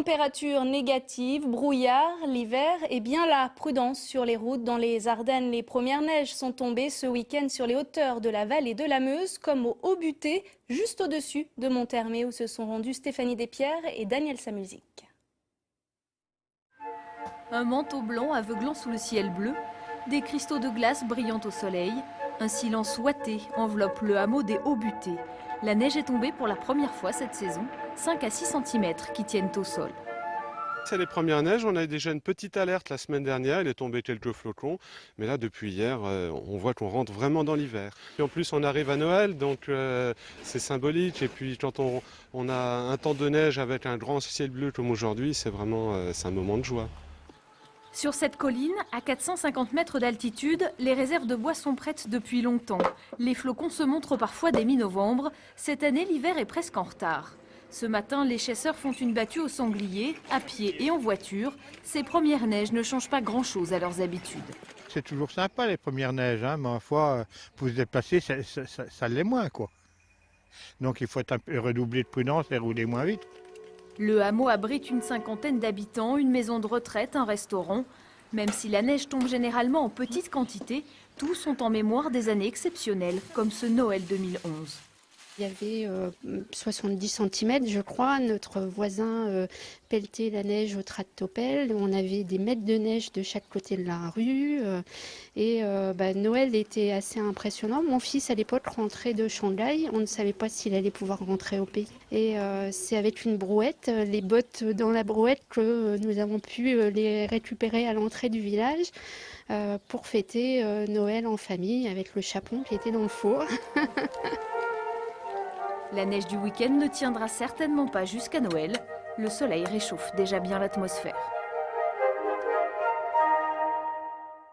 température négative, brouillard, l'hiver est bien là. Prudence sur les routes dans les Ardennes. Les premières neiges sont tombées ce week-end sur les hauteurs de la vallée de la Meuse, comme au Haut-Buté, juste au-dessus de Monthermé, où se sont rendus Stéphanie Despierres et Daniel Samusic. Un manteau blanc aveuglant sous le ciel bleu, des cristaux de glace brillant au soleil, un silence ouaté enveloppe le hameau des Hauts-Butés. La neige est tombée pour la première fois cette saison, 5 à 6 cm qui tiennent au sol. C'est les premières neiges, on a eu déjà une petite alerte la semaine dernière, il est tombé quelques flocons, mais là depuis hier, on voit qu'on rentre vraiment dans l'hiver. Et en plus on arrive à Noël, donc c'est symbolique, et puis quand on a un temps de neige avec un grand ciel bleu comme aujourd'hui, c'est vraiment c'est un moment de joie. Sur cette colline, à 450 mètres d'altitude, les réserves de bois sont prêtes depuis longtemps. Les flocons se montrent parfois dès mi-novembre. Cette année, l'hiver est presque en retard. Ce matin, les chasseurs font une battue au sanglier, à pied et en voiture. Ces premières neiges ne changent pas grand-chose à leurs habitudes. C'est toujours sympa les premières neiges, hein, mais ma foi, pour se déplacer, ça l'est moins, quoi. Donc il faut être un peu redoubler de prudence et rouler moins vite. Le hameau abrite une cinquantaine d'habitants, une maison de retraite, un restaurant. Même si la neige tombe généralement en petite quantité, tous sont en mémoire des années exceptionnelles, comme ce Noël 2011. Il y avait 70 cm, je crois. Notre voisin pelletait la neige au tractopelle. On avait des mètres de neige de chaque côté de la rue. Noël était assez impressionnant. Mon fils, à l'époque, rentrait de Shanghai. On ne savait pas s'il allait pouvoir rentrer au pays. Et c'est avec une brouette, les bottes dans la brouette, que nous avons pu les récupérer à l'entrée du village pour fêter Noël en famille avec le chapon qui était dans le four. La neige du week-end ne tiendra certainement pas jusqu'à Noël. Le soleil réchauffe déjà bien l'atmosphère.